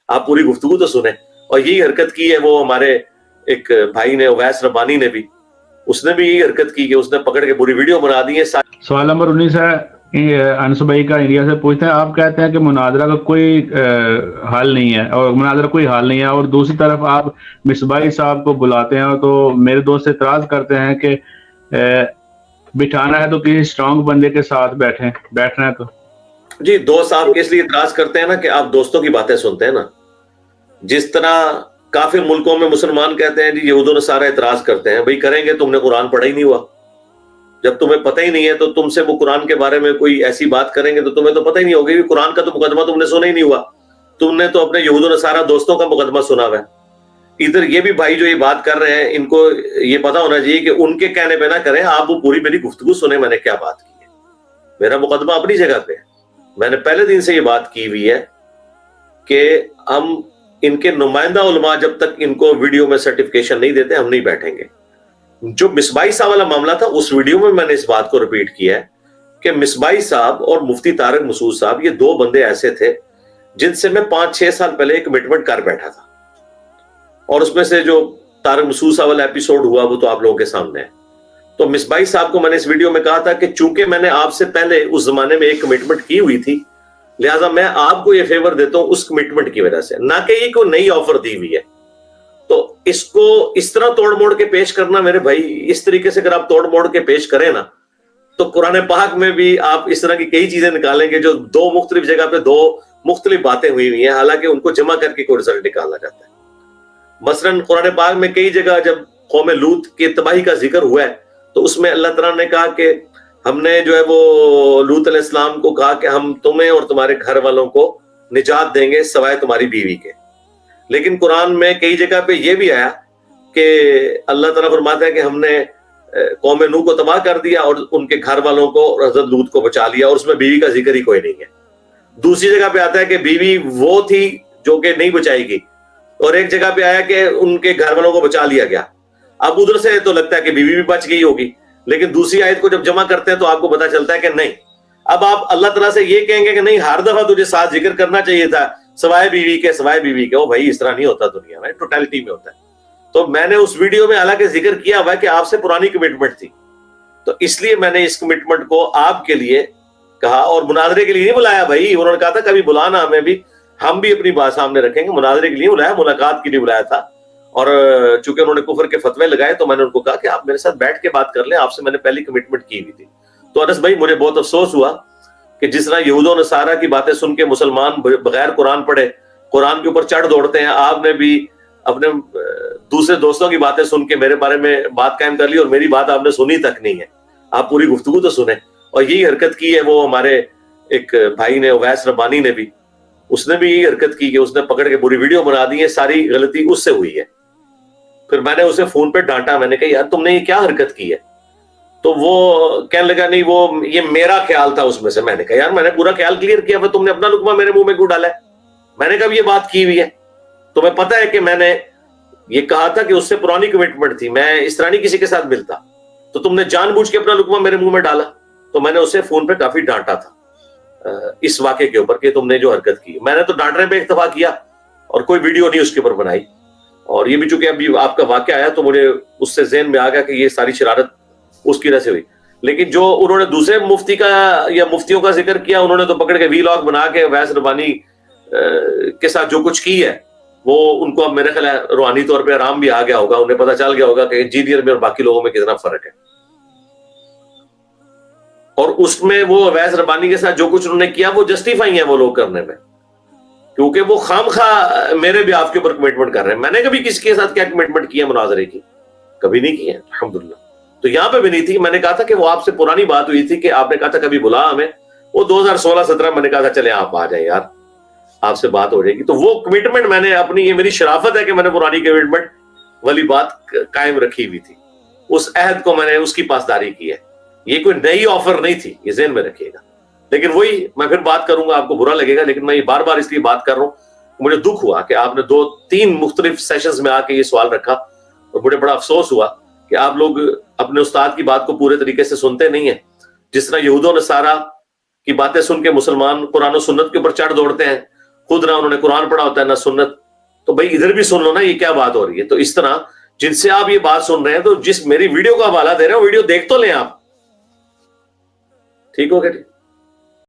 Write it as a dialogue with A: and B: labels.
A: آپ پوری گفتگو تو سنیں. اور یہی حرکت کی ہے وہ ہمارے ایک بھائی نے، اویس ربانی نے بھی، اس نے بھی یہی حرکت کی کہ اس نے پکڑ کے پوری ویڈیو بنا دی ہے.
B: سوال نمبر 19 ہے انس بھائی کا، انڈیا سے پوچھتے ہیں، آپ کہتے ہیں کہ مناظرہ کا کوئی حل نہیں ہے، اور مناظرہ کوئی حل نہیں ہے، اور دوسری طرف آپ مصباحی صاحب کو بلاتے ہیں تو میرے دوست اعتراض کرتے ہیں کہ بٹھانا ہے تو کسی اسٹرانگ بندے کے ساتھ بیٹھنا ہے. تو
A: جی دوست آپ اس لیے اعتراض کرتے ہیں نا کہ آپ دوستوں کی باتیں سنتے ہیں نا. جس طرح کافر ملکوں میں مسلمان کہتے ہیں جی یہود و نصارہ اعتراض کرتے ہیں، بھئی کریں گے، تم نے قرآن پڑھا ہی نہیں ہوا. جب تمہیں پتہ ہی نہیں ہے تو تم سے وہ قرآن کے بارے میں کوئی ایسی بات کریں گے تو تمہیں تو پتہ ہی نہیں ہوگی کہ قرآن کا تو مقدمہ تم نے سنا ہی نہیں ہوا. تم نے تو اپنے یہود و نصارہ دوستوں کا مقدمہ سنا ہوا ہے. ادھر یہ بھی بھائی جو یہ بات کر رہے ہیں، ان کو یہ پتا ہونا چاہیے کہ ان کے کہنے پہ نہ کریں، آپ وہ پوری میری گفتگو سنیں میں نے کیا بات کی ہے. میرا مقدمہ اپنی جگہ پہ ہے. میں نے پہلے دن سے یہ بات کی ہوئی ہے کہ ہم ان کے نمائندہ علماء جب تک ان کو ویڈیو میں سرٹیفکیشن نہیں دیتے ہم نہیں بیٹھیں گے. جو مصباحی صاحب والا معاملہ تھا اس ویڈیو میں نے اس بات کو ریپیٹ کیا ہے کہ مصباحی صاحب اور مفتی طارق مسعود صاحب یہ دو بندے ایسے تھے جن سے میں 5-6 سال پہلے ایک کمٹمنٹ کر بیٹھا تھا، اور اس میں سے جو طارق مسعود صاحب والا ایپیسوڈ ہوا وہ تو آپ لوگوں کے سامنے ہے. تو مصباحی صاحب کو میں نے اس ویڈیو میں کہا تھا کہ چونکہ میں نے آپ سے پہلے اس زمانے میں ایک کمٹمنٹ کی ہوئی تھی، لہٰذا میں آپ کو یہ فیور دیتا ہوں اس کمٹمنٹ کی وجہ سے، نہ کہ یہ کوئی نئی آفر دی ہوئی ہے. تو اس کو اس طرح توڑ موڑ کے پیش کرنا میرے بھائی، اس طریقے سے اگر آپ توڑ موڑ کے پیش کریں نا تو قرآن پاک میں بھی آپ اس طرح کی کئی چیزیں نکالیں گے جو دو مختلف جگہ پہ دو مختلف باتیں ہوئی ہیں، حالانکہ ان کو جمع کر کے کوئی رزلٹ نکالا جاتا ہے. مثلاً قرآن پاک میں کئی جگہ جب قوم لوط کی تباہی کا ذکر ہوا ہے تو اس میں اللہ تعالیٰ نے کہا کہ ہم نے جو ہے وہ لوط علیہ السلام کو کہا کہ ہم تمہیں اور تمہارے گھر والوں کو نجات دیں گے سوائے تمہاری بیوی کے. لیکن قرآن میں کئی جگہ پہ یہ بھی آیا کہ اللہ تعالیٰ فرماتا ہے کہ ہم نے قوم نوح کو تباہ کر دیا اور ان کے گھر والوں کو اور حضرت لوط کو بچا لیا، اور اس میں بیوی کا ذکر ہی کوئی نہیں ہے. دوسری جگہ پہ آتا ہے کہ بیوی وہ تھی جو کہ نہیں بچائی گئی، اور ایک جگہ پہ آیا کہ ان کے گھر والوں کو بچا لیا گیا. اب ادھر سے تو لگتا ہے کہ بیوی بھی بچ گئی ہوگی، لیکن دوسری آیت کو جب جمع کرتے ہیں تو آپ کو پتا چلتا ہے کہ نہیں. اب آپ اللہ تعالیٰ سے یہ کہیں گے کہ نہیں ہر دفعہ تجھے ساتھ ذکر کرنا چاہیے تھا سوائے بیوی کے، سوائے بیوی کے. وہ بھائی اس طرح نہیں ہوتا دنیا میں، ٹوٹالٹی میں ہوتا ہے. تو میں نے اس ویڈیو میں حالانکہ ذکر کیا ہوا ہے کہ آپ سے پرانی کمٹمنٹ تھی، تو اس لیے میں نے اس کمٹمنٹ کو آپ کے لیے کہا، اور مناظرے کے لیے نہیں بلایا بھائی. انہوں نے کہا تھا کبھی بلانا ہمیں بھی، ہم بھی اپنی بات سامنے رکھیں گے. مناظرے کے لیے بلایا، ملاقات کے لیے بلایا تھا. اور چونکہ انہوں نے کفر کے فتوے لگائے تو میں نے ان کو کہا کہ آپ میرے ساتھ بیٹھ کے بات کر لیں، آپ سے میں نے پہلی کمٹمنٹ کی ہوئی تھی. تو انس بھائی مجھے بہت افسوس ہوا کہ جس طرح یہود و نصارہ کی باتیں سن کے مسلمان بغیر قرآن پڑھے قرآن کے اوپر چڑھ دوڑتے ہیں، آپ نے بھی اپنے دوسرے دوستوں کی باتیں سن کے میرے بارے میں بات قائم کر لی، اور میری بات آپ نے سنی تک نہیں ہے. آپ پوری گفتگو تو سنیں. اور یہی حرکت کی ہے وہ ہمارے ایک بھائی نے، اویس ربانی نے بھی، اس نے بھی یہی حرکت کی کہ اس نے پکڑ کے پوری ویڈیو بنا دی ہے. ساری غلطی اس سے ہوئی ہے. پھر میں نے اسے فون پہ ڈانٹا، میں نے کہا یار تم نے یہ کیا حرکت کی ہے؟ تو وہ کہنے لگا نہیں وہ یہ میرا خیال تھا اس میں سے. میں نے کہا یار میں نے پورا خیال کلیئر کیا، تم نے اپنا لقمہ میرے منہ میں کیوں ڈالا ہے؟ میں نے کہا یہ بات کی ہوئی ہے، تمہیں پتہ ہے کہ میں نے یہ کہا تھا کہ اس سے پرانی کمٹمنٹ تھی، میں اس طرح نہیں کسی کے ساتھ ملتا، تو تم نے جان بوجھ کے اپنا لقمہ میرے منہ میں ڈالا. تو میں نے اسے فون پہ کافی ڈانٹا تھا اس واقعے کے اوپر کہ تم نے جو حرکت کی. میں نے تو ڈانٹنے پہ اکتفا کیا اور کوئی ویڈیو نہیں اس کے اوپر بنائی. اور یہ بھی چونکہ ابھی آپ کا واقعہ آیا تو مجھے اس سے ذہن میں آ گیا کہ یہ ساری شرارت اس کی وجہ سے ہوئی. لیکن جو انہوں نے دوسرے مفتی کا یا مفتیوں کا ذکر کیا، انہوں نے تو پکڑ کے ویلاگ بنا کے اویس ربانی کے ساتھ جو کچھ کی ہے وہ ان کو اب میرے خیال ہے روحانی طور پہ آرام بھی آ گیا ہوگا، انہیں پتہ چل گیا ہوگا کہ انجینئر میں اور باقی لوگوں میں کتنا فرق ہے. اور اس میں وہ اویس ربانی کے ساتھ جو کچھ انہوں نے کیا وہ جسٹیفائی ہیں وہ لوگ کرنے میں، کیونکہ وہ خام خواہ میرے بھی آپ کے اوپر کمٹمنٹ کر رہے ہیں. میں نے کبھی کسی کے ساتھ کیا کمٹمنٹ کی ہے مناظرے کی؟ کبھی نہیں کی ہے الحمدللہ. تو یہاں پہ بھی نہیں تھی. میں نے کہا تھا کہ وہ آپ سے پرانی بات ہوئی تھی کہ آپ نے کہا تھا کبھی بلا ہمیں، وہ 2016-17 میں نے کہا تھا چلے آپ آ جائیں یار آپ سے بات ہو جائے گی. تو وہ کمٹمنٹ میں نے اپنی، یہ میری شرافت ہے کہ میں نے پرانی کمٹمنٹ والی بات قائم رکھی ہوئی تھی، اس عہد کو میں نے اس کی پاسداری کی ہے. یہ کوئی نئی آفر نہیں تھی، یہ ذہن میں رکھیے گا. لیکن وہی میں پھر بات کروں گا، آپ کو برا لگے گا لیکن میں یہ بار بار اس لیے بات کر رہا ہوں. مجھے دکھ ہوا کہ آپ نے 2-3 مختلف سیشنز میں آ کے یہ سوال رکھا، اور مجھے بڑا افسوس ہوا کہ آپ لوگ اپنے استاد کی بات کو پورے طریقے سے سنتے نہیں ہیں. جس طرح یہود و نصارہ کی باتیں سن کے مسلمان قرآن و سنت کے اوپر چڑھ دوڑتے ہیں، خود نہ انہوں نے قرآن پڑھا ہوتا ہے نہ سنت. تو بھائی ادھر بھی سن لو نا یہ کیا بات ہو رہی ہے. تو اس طرح جن سے آپ یہ بات سن رہے ہیں تو جس میری ویڈیو کا حوالہ دے رہے ہیں ویڈیو دیکھ تو لیں آپ. ٹھیک ہو گیا جی.